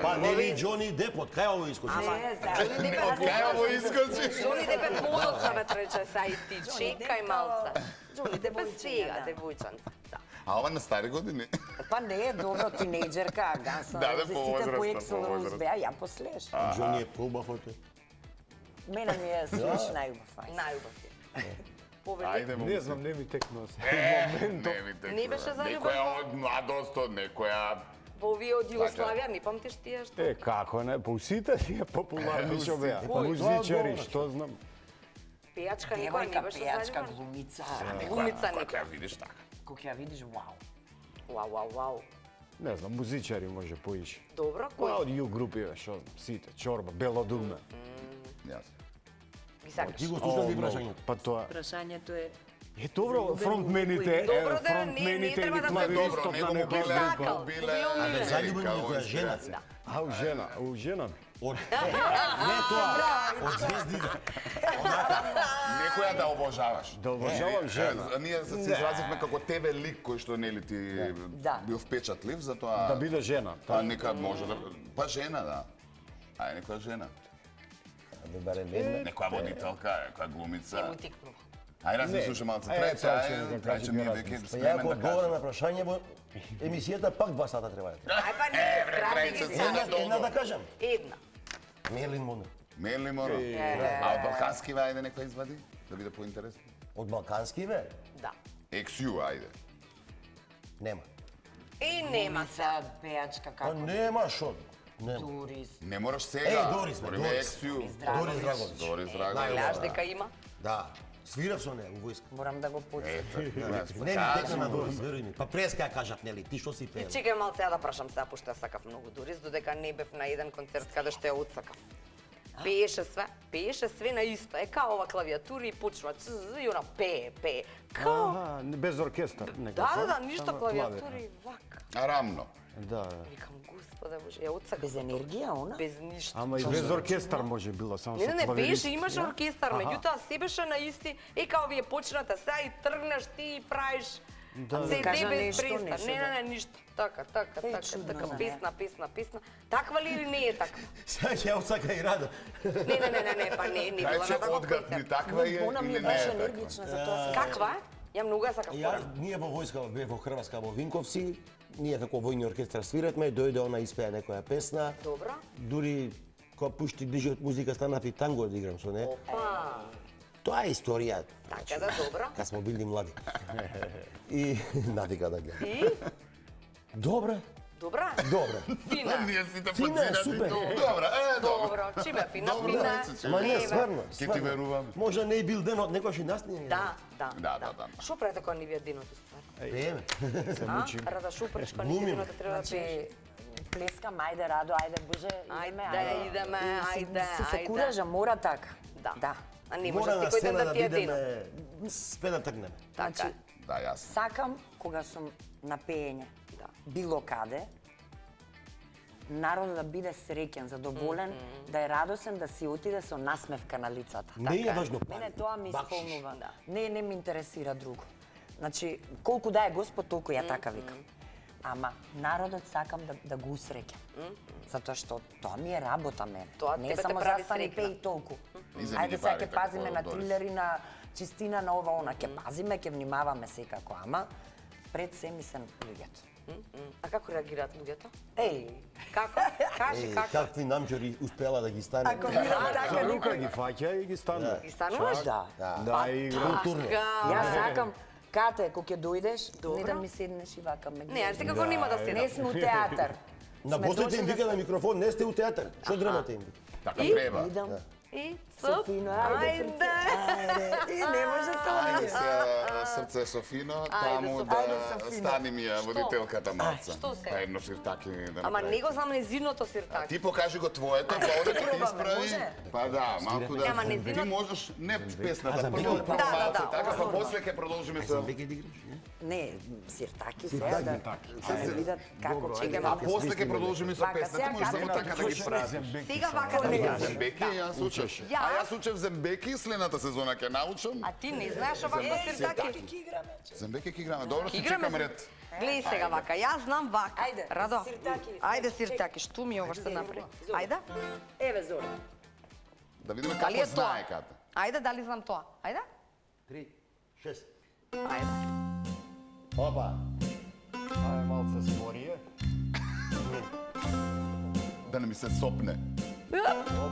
Па нели Џони Деп, од кај ово искочи? Од кај ово искочи? Џони Деп е подоцна ме трече, са и ти чекај малце. Џони Деп е сега, девојчанца. А ова на стари години? Па не е добро тинејџерка, Guns N' Да, Roses, сите повозрастна, по Axl Rose повозрастна. беа, ја послеш. Џони е поубав од тој. Мене ми е Слеш најубав. Најубав ти. Повели? Ајде, Не знам, не ми текнува се. Не ми текнува. Не беше заљубен? Некоја од младост, од некоја... Во овие од Југославија, не памтиш тие што? Како не, по сите тие популарни што беа. Музичари, што знам. Пејачка никој не Девојка, беше пејачка, заљубен? глумица. Глумица Кога никој. ја видиш така. Кога ја видиш, вау. Вау. Не знам, музичари може поише. Добро, Па кој? од ју групи, што знам, сите, Чорба, Бело дугме. Јас. Ги сакаш? Ти го слушаш ли прашањето? Па тоа. Прашањето е Добро, фронтмените, Добро да, фронтмените не или треба да се клавиристот Добро, на него му некој биле, група. биле... Абе, заљубен некоја жена. А, у жена ми. Од не тоа, од звездите. Некоја да обожаваш. Да обожавам жена. Ние се изразивме како тебе лик кој што нели ти Да. бил впечатлив, затоа... Да биде жена. Па некад може да... Па жена, да. Ај, некоја жена. Абе, барем една. Некоја водителка, некоја глумица. Му тикнува. Ај, раз ми слуша малце. Трајче, Трајче ми е веќе Па ја спремен ако да одговорам кажам. на прашање во емисијата пак 2 сата треба да трае. Ај па не, скрати ги Трајче, се. Една да кажам. Една. Мерлин Моно. Мели Моро. А од балкански ајде некој извади? Да биде поинтересно. Од балкански бе? Да. XU, ајде. Нема. И нема се. Са пејачка Па како нема шо. Нема. Дорис. Не мораш сега. Еј, Дорис, бе, Збориме Дорис. XU. Дорис Драговиќ. Дорис Гледаш Драговиќ. дека има? Да. Свирав со неа во војска. Морам да го потсетам. Ето, Не ми текна на Дорис, веруј ми. Па преска ја кажав, нели, ти што си пеел? Чекај малце ја да прашам сега, пошто ја сакав многу Дорис, додека не бев на еден концерт каде што ја отсакав. Пееше све на исто. Е, као ова клавиатура и почва, и она пее. Као... Аха, без оркестар. Да, ништо клавиатура и вака. Рамно. Да. Викам, господа Боже, ја отсакам. Без енергија, она? Без ништо. Ама и без оркестар може било, само со Не, клавирист. беше, имаше оркестар, меѓутоа се беше на исти, као вие почната сега и тргнеш ти и правиш CD кажа без нешто, преста. нешто, Не, ништо. Така, чудно за песна. Таква ли или не е таква? Сега ќе ја отсака и рада. Не, па не била Кај на че таква одгад ни песна. таква е Она ми или е не баш е таква? енергична, затоа се... Каква е? Ја многу ја сакав Ја, порано. ние во војска бев во Хрватска, во Винковци, ние како војни оркестар свиратме, дојде она испеа некоја песна. Добро. Дури кога пушти диже од музика станав и танго да играм со неа. Опа. Тоа е историја. Така да, добро. Кога смо били млади. И навика да гледам. И? Добре. Добра? Добре. Фина. Ние сите Фина е, подзинати. супер. Добра, добро. Добро. Чиме фина? Добро, Фина. рече, Ма не, Ева. стварно. Ќе ти верувам. Можда не е бил денот, некојаш и нас не е. Да. Да. Шо правите кога ни ви е денот уствари? Пееме. А? Рада шупреш кога ни е Глумиме. денот, треба да пееш. Значи, плескам, ајде, Радо, ајде, Боже, Идеме. Се куража, мора така. Да. А не може Мора на секој ден сцена да да ти е бидеме, денот. све да тргнеме. Така. Значи, Да, јасно. сакам кога сум на пеење, Да. било каде, народот да биде среќен, задоволен, да е радосен, да си отиде со насмевка на лицата. Не е важно Мене тоа ми бакшиш. исполнува. Не ми интересира друго. Значи, колку да е Господ, толку ја така викам. Ама народот сакам да го усреќам. Затоа што тоа ми е работа мене. Тоа не е тебе те само прави застани среќна. пеј и толку. И за мини Ајде сега пари, ќе како пазиме на Дорис. трилери, на чистина, на ова, она. Ќе пазиме, ќе внимаваме секако, ама пред се ми се луѓето. А како реагираат луѓето? Еј, Како? Кажи како. Какви намџори успела да ги стане. ако видам така Со рука никој... ги фаќа и ги станува. Ги стануваш? Да. Да, и игра. Културно. Јас сакам, Кате, кога ќе дојдеш, Добро. не да ми седнеш и вака ме Не, гледаш. јас секако нема да Не седам. сме у театар. На Сме после дошли им да вика се- на микрофон, не сте у театар. Што драмата им? Така И? треба. Идам. И Софино, ајде, срце. Ајде. И не може тоа. Ајде се срце Софино, таму да Ајде, Софино. стани ми ја водителката малца. Што се? Па едно сиртаки да Ама направи. не го знам незиното сиртаки. Ти покажи го твоето, па оде ќе ти пробаме, исправи. може? Па да, малку да. Ама незино- Ти можеш не песната, за прво микро- малце, да, така, па озборно. после ќе продолжиме со... Веќе да играш, не? Не, сиртаки сега да се видат како А чекаме. после ќе продолжиме со Вака, песната, сега можеш само Катя, така да ги пратиш. Сега вака да кажеш. Зембеки, јас учев. Ја? А јас учев зембеки, следната сезона ќе научам. А ти не знаеш оваква сиртаки? Зембеки ќе играме. Добро, се Играме чекам се. ред. Гледај сега вака, јас знам вака. Ајде, Радо. сиртаки. Ајде сиртаки, што ми ова што направи? Ајде. Еве Зори. Да видиме Дали како е тоа? знае Ката. Ајде, дали знам тоа? Ајде. 3, 6. Ајде. Опа. Ај малце спорije. Да не ми се сопне.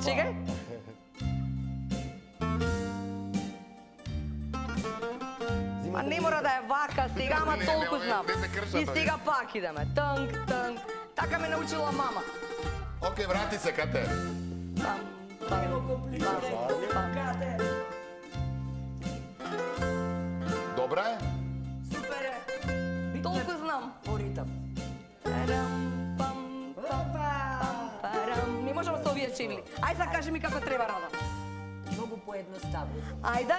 Чекај. А не мора да е вака сега, ама Не, толку не, знам. не се кршат И овие. сега пак идеме. Тънк, тънк. Така ме научила мама. Океј, врати се Кате. Пам, пам, пам. Добра е? Супер е. Толку знам. По ритам. Парам, пам, пам, парам. Не можеме со овие чивли. Ајде сега кажи ми како треба, Радо. Многу поедноставно. Ајде.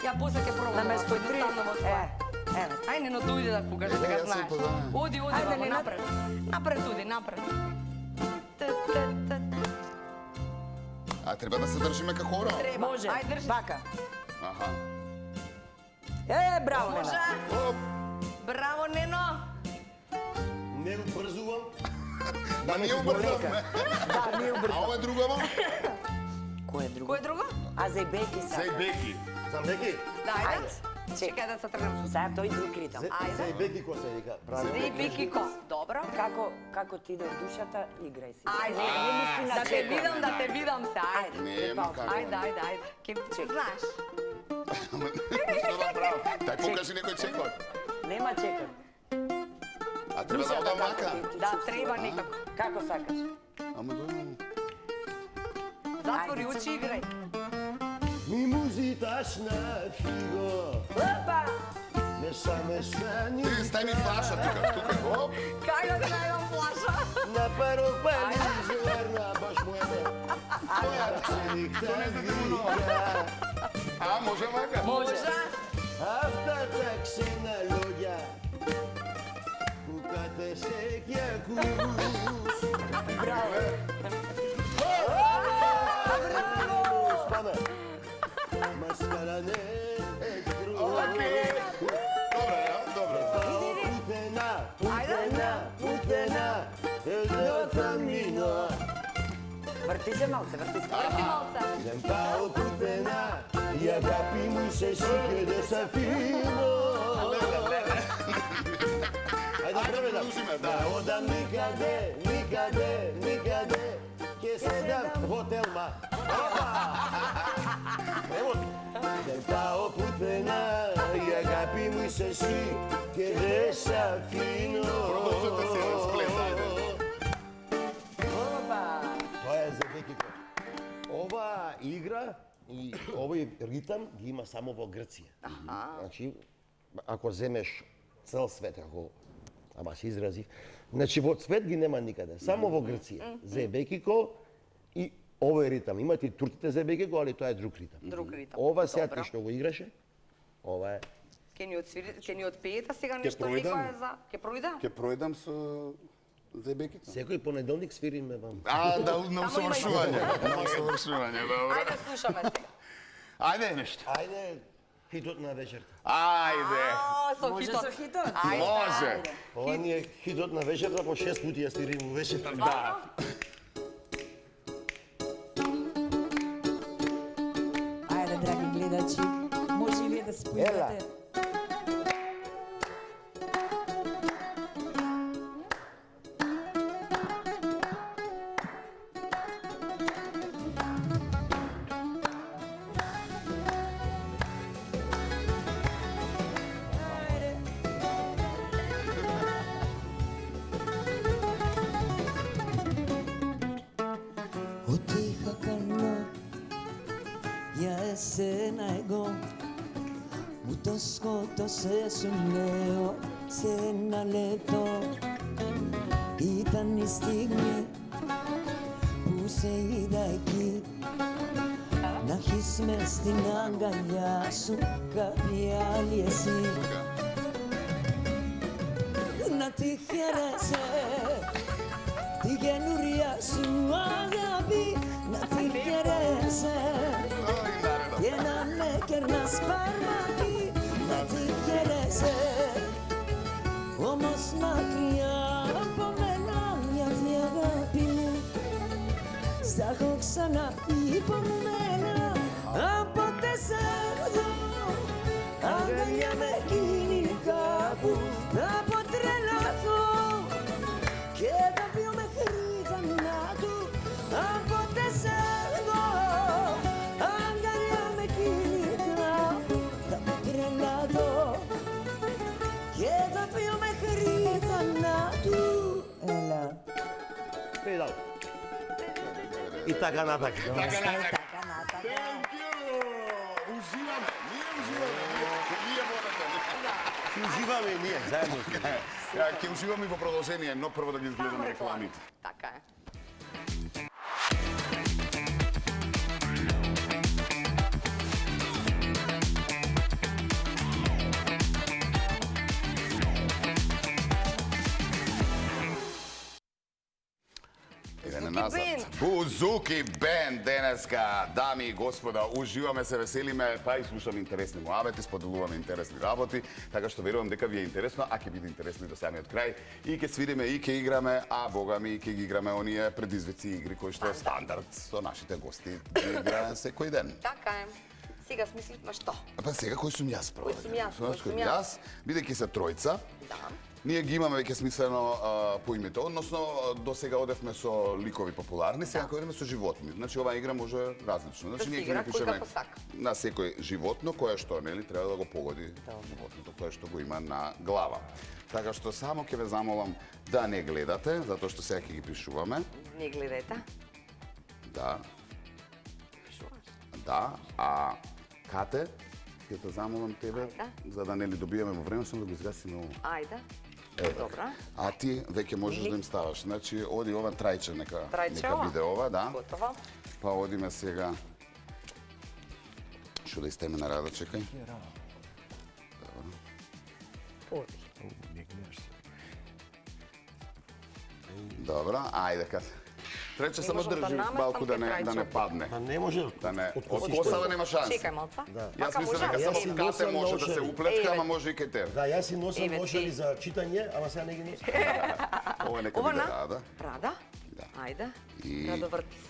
Ја после ќе пробам. Наместо овако, 3, едноставно во тоа. еве. Ајде, но дојди да покажеш Е, дека јас знаеш. се познаем. Оди, Ајде, вако, не напред. Напред, оди, напред. А треба да се држиме како ора? Треба. Може. Ајде, држи. Вака. Аха. Браво, Може. Нена. Оп. Браво, Нено. Не убрзувам. Ма ние убрзавме. Да, ние А убрзуваме. ова е друго, Кој е друго? Кој е друго? А за Беки са. Зеј Беки. Сам Беки. Да, ајде. Ајде. Чекај да се тргнем. Сега тој друг ритам. Ајде. Зеј Беки ко се вика. Прави. Зи, пики, ко. Добро. Како ти иде од душата, играј си. Ајде, Не мисли на да те чекор. видам, да те видам се, ајде. Нема како. Ајде, ајде. Ке знаеш. Што да правам? Тај покажи некој чекор. Нема чекор. А треба да одам вака. Да, треба некако. Како сакаш? Ама дојдам. Затвори очи, играј. Ми музиташ на фиго. Опа! Месаме сани. Ти стај ми флаша тука, оп. Кај да најдам флаша? На паропали зверна баш моје. А, може мака? Може. Автотакси на луѓа. Кукате се кјакус. Браво. Спаме. Маскара не е друг. Окей. Добре. Путена, до тамино. Врти се малце, врти се. Врти малце. Земпао путена, ја капи му се сике де са фино. Ајде преведам. Да одам никаде, ке седам во телма. Превод. Земпао путена, ја капи му се сике де са фино. Продолжете се, сплетајте. Тоа е за Бекико. Ова игра и овој ритам ги има само во Грција. Значи, ако земеш цел свет, ама се изразив, значи во свет ги нема никаде, само во Грција. За Бекико и овој ритам. Имате и турците за Бекико, али тоа е друг ритам. Друг ритам. Ова сега Добро. ти што го играше, ова е. Ќе ни отпеете сега Ќе нешто пројдам? некоја за... Ќе пројде? Ќе пројдам со Зебекица. Секој понеделник свириме вам. А, да, на има усовршување. На усовршување, добро. Ајде слушаме се. Ајде нешто. Ајде, хитот на вечерта. Ајде. Со Може хитот. со хитот? Ајде. Може. Ова ни е хитот на вечерта, по 6 пати ја свириме вечерта. Да. Ајде, драги гледачи, може и вие да се поиграте. Отиха кано, ја есена его, утоското се сумнео, се на лето, и да ни стигне, Посеидајки на хисмести на гајасу, капијалие си. Να τη χαίρεσαι, τη καινούρια σου αγάπη. Να τη χαίρεσαι και να με κερνάς παρμάκι. Να τη χαίρεσαι, όμως μακριά από μένα μοιάζει η αγάπη μου. Σ' έχω ξαναπεί πονημένα, από σε δω. Αγκαλιά με εκείνη κάπου να αποτρελαθώ και θα πιω μέχρι θανάτου από σε δω. Αγκαλιά με εκείνη κάπου θα αποτρελαθώ και θα πιω μέχρι θανάτου. Έλα. Pedal. И така натака. Thank you! Уживаме! Ние уживаме! Вие водите! Уживаме ние, заедно сме. Ќе уживаме и во продолжение, но прво да ги изгледаме рекламите. Така е. Бенд. Бузуки Бенд денеска, дами и господа, уживаме се, веселиме, па и слушаме интересни муабети, споделуваме интересни работи, така што верувам дека ви е интересно, а ќе биде интересно и до самиот крај. И ќе свириме, и ќе играме, а бога ми, и ќе ги играме оние предизвици игри кои што е стандард со нашите гости да играат секој ден. Така е. Сега смисливме што? Па сега кој сум јас прво? Кој сум јас? Бидејќи се тројца, Да. ние ги имаме веќе смислено по името, односно до сега одевме со ликови популарни, сега кој одиме со животни. Значи оваа игра може различно. Значи Да се ние игра ќе напишеме кој како сака. на секој животно кое што нели треба да го погоди животното кое што го има на глава. Така што само ќе ве замолам да не гледате, затоа што сега ќе ги пишуваме. Не гледате. Да. Да, а кате ќе те замолам тебе, за да не ли добиеме во време, само да го изгасиме ово. Ајде. Добра. А ти веќе можеш да им ставаш. Значи, оди ова трајче, нека ова? биде ова, да. Готово. Па одиме сега. Што да истеме на рада, чекај. Оди. Не гледаш се. Добра, ајде кад. Трече само можам да држи наместам малку да трајче. не падне. А не може. Да не. Од Од косичка. косава нема шанси. Чекај малца. Јас мислам дека Јас си само кате носам може да се наушари. уплетка, Еве. ама може и кај тебе. Да, јас си носам Еве, ношари ти. за читање, ама сега не ги носам. Ова нека Ова биде на? рада. Рада? Да. Ајде. И- Радо врти се.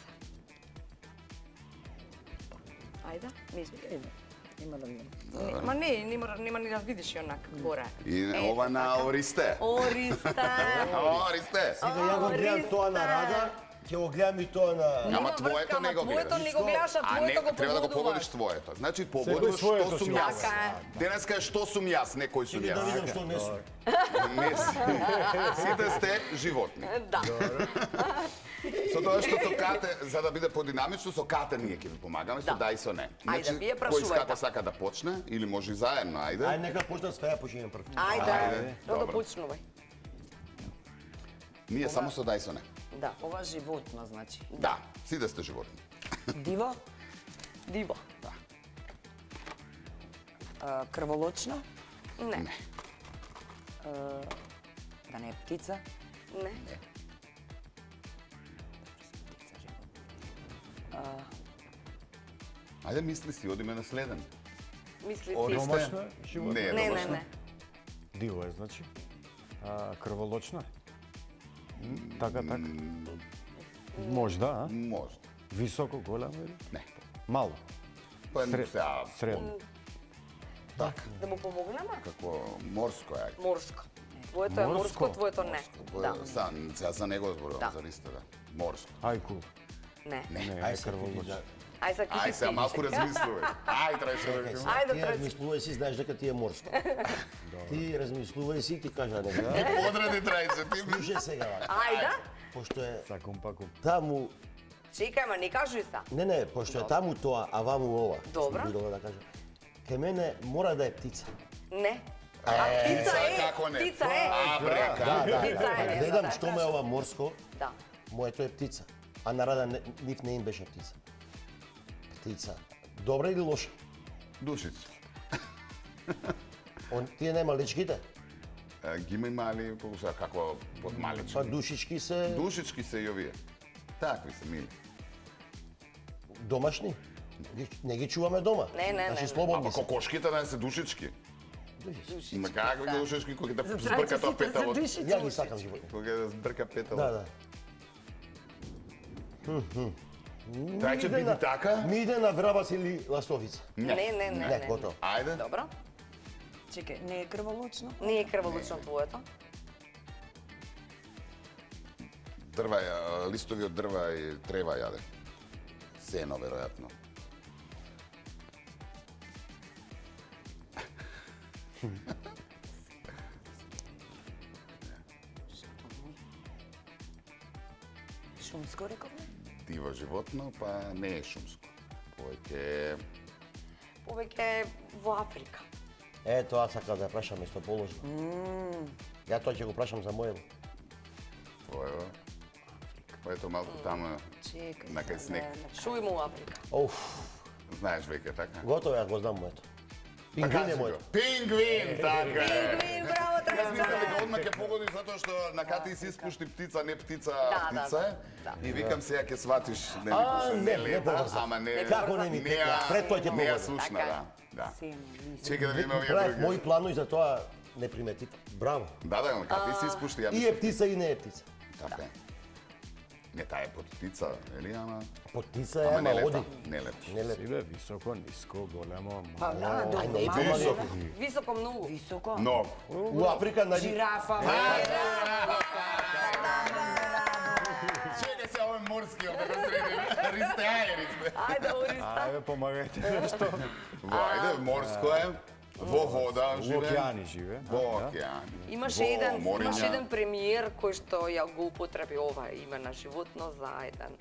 Ајде, ми измисли. Има да видим. Ма не, нема ни да видиш онак горе. И ова на Ористе. Ориста. Ористе. Сега ја го гледам тоа на рада, ќе го гледам и тоа на... Ама твоето не го Твоето гледаш. не го гледаш, а А не, твоето го треба да го погодуваш. погодиш твоето. Значи Секој погодуваш своето што си сум го јас. Така е. Денеска е што сум јас, не кој сум Или да јас. видам што не сум. Не си. Сите сте животни. Да. Со тоа што со кате, за да биде подинамично, со кате ние ќе ви помагаме, со Да. да и со не. Ајде, вие кој прашувајте. с кате сака да почне, или може и заедно, ајде. Ајде, нека почнат свеја, почнеме прв. Ајде. Родо добро. почнувај. Ние само со да и со не. Да. Ова животно, значи. Да, сите сте животни. Диво, Диво. крволочно, Не. да не е птица. Не. Ајде мисли си, одиме на следен. Мисли Оди ти. сте? Домашно животно? Не, Не, домашно. не. Диво е, значи. Крволочно? Така. Можда, а? Може. Високо, голямо или? Не. Мало. Па сега, Средно. така, Да му помогнеме? како морско е. Морско. Твоето е Морско? морско, твоето не. Да. Сега за него зборувам, Да. за риста, да. Морско. Ајку. Не. Не, Ај е сега ти крволочно. да... Ај сега Ај, сега малку размислувај. Ај, требаше да Ајде, Ти трет. размислувај си, знаеш дека ти е морско. Ти размислувај си и ти кажа нека. Одреди трајче, ти ми. Слушај сега, вака. Ајде. Пошто е Сакум пакум. таму... Чекај, ма не кажуј са. Не, пошто е таму тоа, а ваму ова. Добра. Бидова да кажа. Ке мене мора да е птица. Не. А птица е. како не? Птица е. А, брека. Да, Птица е. гледам да, што ме е ова морско, Да. моето е птица. А на рада нив не им беше птица. Птица. Добра или лоша? Душиц. Тие нема личките? Ги има мали, сега како под малички. Па душички се Душички се и овие. Такви се мили. домашни. Не ги чуваме дома. Не. Значи Ама слободни се. кокошките да не се душички. Душички. Ма како ги душички кога да Траче збрка тоа сите се петало? душици. Ја ги сакам животни. Кога да збрка петало. Да. Трајче биди така? Ми иде на врабац или ластовица. Не. готово. Ајде. Добро. Чекај, не е крволочно? Не е крволично твоето. Дрва, листови од дрва и трева јаде. Сено, веројатно. Шумско рековме? Диво животно, па не е шумско. Повеќе Повеќе е во Африка. Тоа сакам да ја прашам место положно. Ја тоа ќе го прашам за моје. твоево. Па ето малку таму Чекај. на кај снег. Шу има у Африка. Оф, Знаеш веќе така? готово ја го знам моето. Пингвин е моето. Пингвин, така е. Пингвин, браво, Јас мислам дека Траче. одма ќе погоди затоа што на кати си испушти птица, не птица, Да, птица е. да. И викам сега ќе сватиш, нели, А, пошто не, не не лета, побрзав. ама не... Како не ми пекна? Пред тоа ќе Не ја погоди. слушна, Така е. да. Да. Сено, лист. Чекай да видиме овие Правев други. мои планови за тоа не приметите. Браво. Да, на кати си испушти, ја И е птица и не е птица. Така е. Не, таа е под птица, нели, ама... Под птица е, Ама не ама лета, оди. не лета. Не лепи. Сиве, високо, ниско, големо, Па мало. да, добро, не, мало високо. е. Високо многу. Високо. Но, У Африка најди... Жирафа. чекай се, овој морски, овој да средим. Ристе, ајде, ристе. Ајде, Ориста. Ајде, помагајте нешто. Ајде, морско е, во вода Во живее. океани живе. Во да. океани. Имаше еден премиер кој што ја го употреби ова име на животно за еден,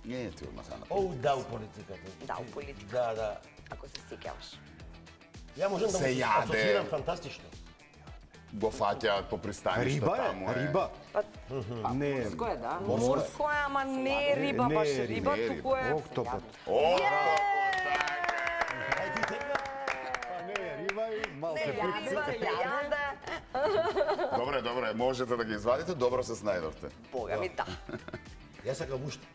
Не, ти одма са на Оу, да, у политиката. да, у политика, Да. ако се сеќаваш. Ја можам да се го јаде. асоцирам фантастично. Го фаќаат по пристаништа Риба таму е, риба. Не, Морско е, да. Морско е, ама не е риба, Не баш е риба, риба. туку е... октопод. Не, риба и малце птици. Риба се јаде. Добре, можете да ги извадите, добро се снајдовте. Бога ми, да. Јас сакам уште.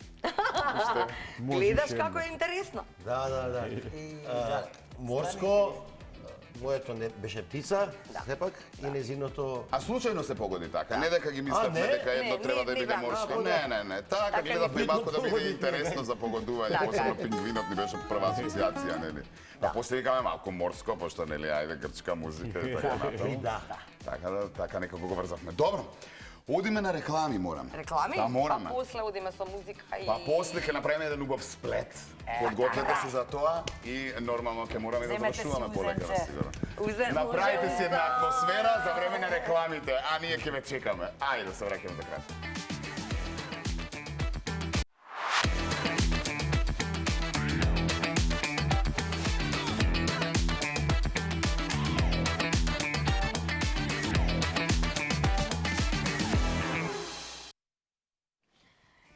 Гледаш како е интересно. Да. Морско, моето не беше птица, сепак, и незиното... А случајно се погоди така, не дека ги мислевме не? дека едно Не, треба да не, биде не, морско. Не, така Така гледавме ни малку да биде погоди, интересно за погодување, Така посебно е. пингвинот ни беше прва асоциација, нели? А после викаме малку морско, пошто нели ајде грчка музика и така натаму. Да. Така некако го врзавме. Добро. Одиме на реклами, мораме. Реклами? Да, мораме. Па после одиме со музика и... Па после ќе направиме еден убав сплет. Подгответе се за тоа и нормално ќе мораме да Земете си завршуваме полека, узенце. сигурно. Направите си една атмосфера за време на рекламите, а ние ќе ве чекаме. Ајде да се враќаме за крај.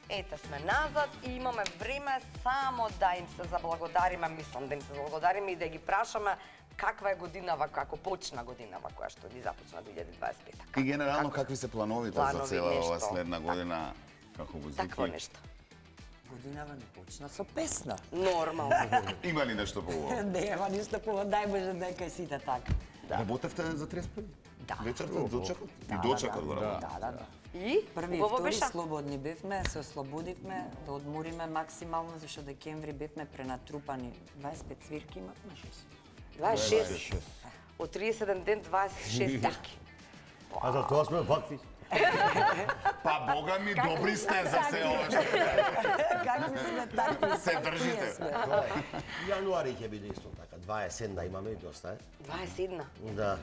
Ете сме назад и имаме време само да им се заблагодариме, мислам да им се заблагодариме и да ги прашаме каква е годинава, како почна годинава која што ни започна 2025. И генерално какви се плановите за Планови, цела ова нешто. следна година? Како го Такво зики? нешто. Годинава не почна со песна. Нормално. Има ли нешто поубаво? Нема ништо пово, дај Боже дека е сите така. Работевте за 31? Да. Вечерта, дочекот? И Да, дочекот го да, работите? да. И? Први и Убаво втори беше? слободни бевме, се ослободивме, да одмориме максимално, зашто декември бевме пренатрупани. 25 свирки имавме 26. Од 37 ден 26 свирки. А за тоа сме вакви. Па бога ми, добри сте за се ова што Какви сме такви? се држите. Јануари ќе биде исто така. 27 имаме и доста е. 27. Да.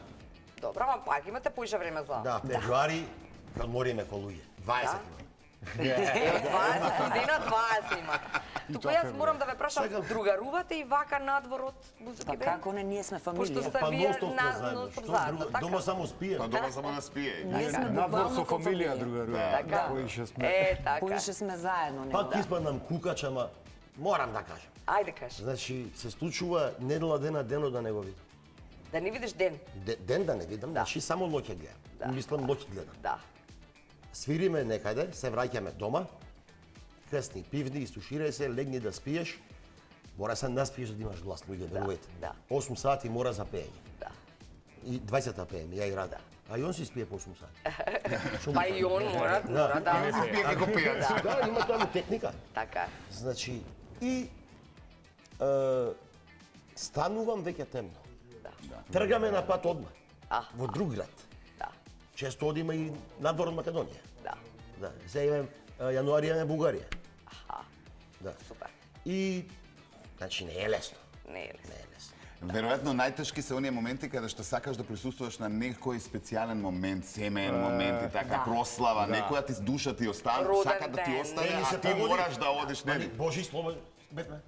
Добро, ама пак имате поише време за... Да, февруари ќе одмориме ко луѓе. 20 имаме. 20 година, 20 има. Туку јас морам да ве прашам, другарувате и вака надвор од музики Па бенд? како не, ние сме Пошто фамилија. сте Па вие ностоп сме заедно. ностоп Што заедно, друго? така? Дома само спие. Па дома само да спие. Ние сме Надвор буквално со ко фамилија фамилија. другарува. Така. Поише сме. Така. Поише сме заедно. не? Пак испаднам кукач, ама морам да кажам. Ајде кажи. Значи, се случува недела дена денот да не го видам. Да не видиш ден. Ден да не видам, значи само ноќе гледам. Мислам ноќе гледам. Да. Свириме некаде, се враќаме дома, крсни, пивни, истуширај се, легни да спиеш. Мора се наспиеш да имаш глас, луѓе, верувајте. да. 8 сати мора за пеење. Да. И 20 пееме, ја и Рада. А и он си спие по 8 сати. Па и он мора да... Не се спие како пијац. Да, има тоа техника. Така е. Значи, и станувам веќе темно. Тргаме на пат одма, во друг град. Да. Често одиме и надвор од Македонија. Да. Да, се имаме јануари на Бугарија. Аха. Да. Супер. И значи не е лесно. Не е лесно. Не е лесно. Веројатно најтешки се оние моменти каде што сакаш да присуствуваш на некој специјален момент, семеен момент и така, прослава, некоја ти душа ти остане, Роден сака да ти ден. остане, Мени се а ти погоди. мораш да одиш, Ани, нели? Божи слово бевме.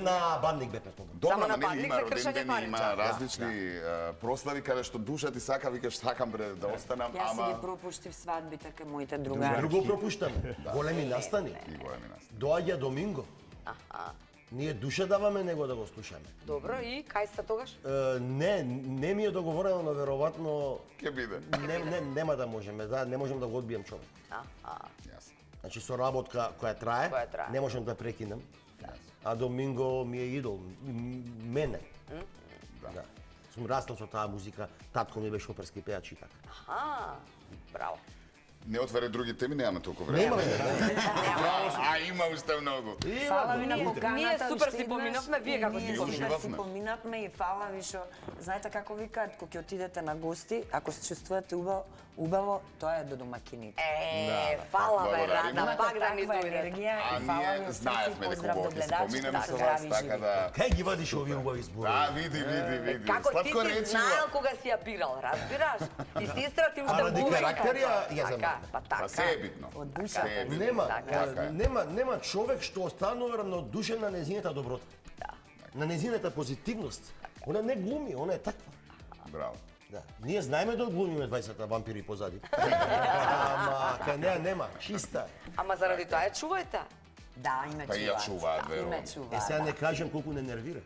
На бандник бевме слободно. Добро, Само на ама нели патник има за роден кршење ден, има парича. различни прослави каде што душа ти сака, викаш сакам бре да останам, Јас си ги ама пропуштив свадбите кај моите другари. Друго пропуштаме. Големи настани. и големи нас. Доаѓа Доминго. Ние душа даваме него да го слушаме. Добро, и кај се тогаш? Не ми е договорено, но веројатно Ќе биде. нема да можеме, да, не можам да го одбијам човек. Јасно. Значи со работка која трае, Која трае. не можам да прекинам. А Доминго ми е идол, мене. Да. Сум растал со таа музика, татко ми беше оперски пеач и така. Аха. Браво. Не отвари други теми, немаме толку време. Нема А има уште многу. Фала ви на поканата. Ние супер уште си еднаш. поминавме, вие како си Ние поминавте? супер си поминавме и фала ви што знаете како викаат кога ќе отидете на гости, ако се чувствувате убаво, тоа е до домакините. Фала бе, благодарим. Рада, пак да ни таква дојдете. енергија А и фала ви ние од срце знаевме дека поздрав до убаво ќе се гледачите, поминеме да со се вас, здрави така живи. да... Кај ги вадиш овие убави зборови? Да, види. Како ти Сладко си речиво. знаел кога си ја бирал, разбираш? И сестра ти уште ради бува. карактер ја Така, земам. па така. Па се е битно. Од душа. Се е битно. Нема, Така е. нема човек што останува равнодушен на незината доброта. На незината позитивност. Она не глуми, она е таква. Браво. Да. Ние знаеме да глумиме 20 вампири позади. Ама кај неа нема, чиста. Ама заради тоа ја чувајте. Да, име Па и ја чуваат, верувам. Име чуваат. Сега не кажем колку не нервира.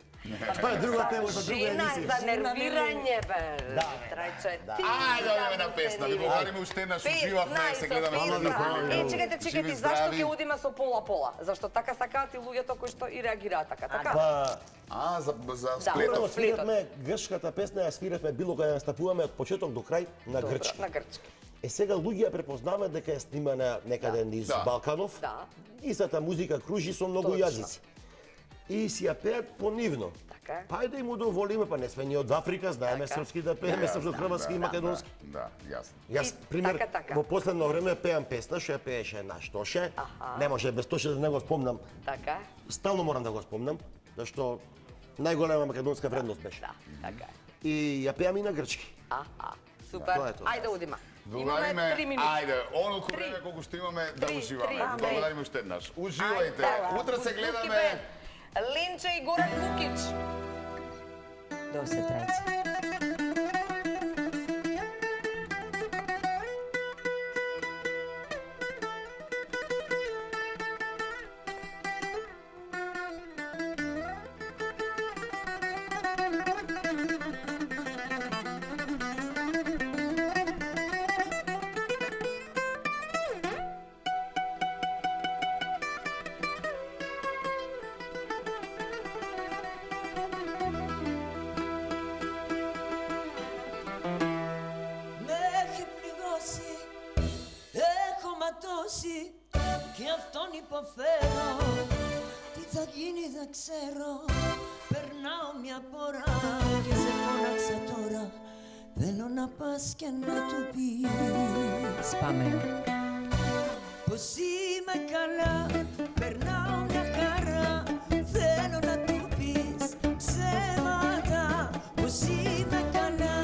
Тоа е друга тема за друга Жена емисија. за нервирање, бе. Да. Трајче, ти. Ајде, одиме на песна. Ви благодариме уште еднаш, уживавме, се гледаме Е, чекајте, зашто ги удиме со пола-пола? Зашто така сакаат и луѓето кои што и реагираат така, така? Па, за прво сплетов. свиравме грчката песна, ја свиравме било каде настапуваме од почеток до крај на грчки. На грчки. Е сега луѓе ја препознаваат дека е снимана некаде низ Да. Балканов. Да. Истата музика кружи со многу Точно. јазици. И си ја пеат понивно. Така е. Па ајде им удоволиме, па не сме ни од Африка, знаеме Така. српски да пееме, српско-хрватски и македонски. Да, јасно. Јас, И пример, така. во последно време пеам песна што ја пееше наш Тоше. Не може без Тоше да не го спомнам. Така. Стално морам да го спомнам, зашто најголема македонска вредност беше. Да, така. И ја пеам и на грчки. Аха, супер. Тоа е тоа. Ајде удима. Благодариме, Имаме 3 минути. ајде, онолку Три. време колку што имаме да Три, уживаме. три. Благодариме уште еднаш. Уживајте. Ајде. Утре се Бузуки гледаме. бенд, Линче и Горан Вукич. До се трајци. Με έχει πληγώσει, έχω ματώσει και αυτόν υποφέρω. Τι θα γίνει δεν ξέρω, περνάω μια πορά και σε φώναξα τώρα. Θέλω να πας και να του πεις Πάμε. πως είμαι καλά, περνάω μια χαρά. Θέλω να του πεις ψέματα, πως είμαι καλά,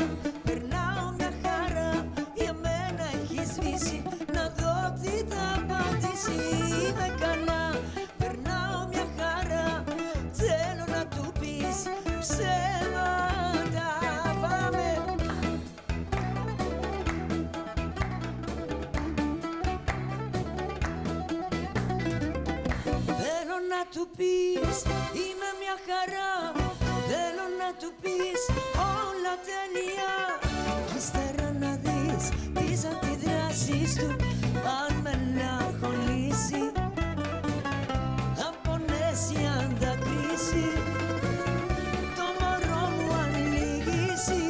περνάω μια χαρά. Για μένα έχει σβήσει, να δω τι θα απαντήσει. Είμαι καλά, περνάω μια χαρά. Θέλω να του πεις ψέματα. Πάμε. Θέλω να του πεις είμαι μια χαρά. Θέλω να του πεις όλα τέλεια. Κι ύστερα να δεις τις αντιδράσεις του. Αν μελαγχολήσει, αν πονέσει, αν δακρύσει, το μωρό μου αν λυγίσει.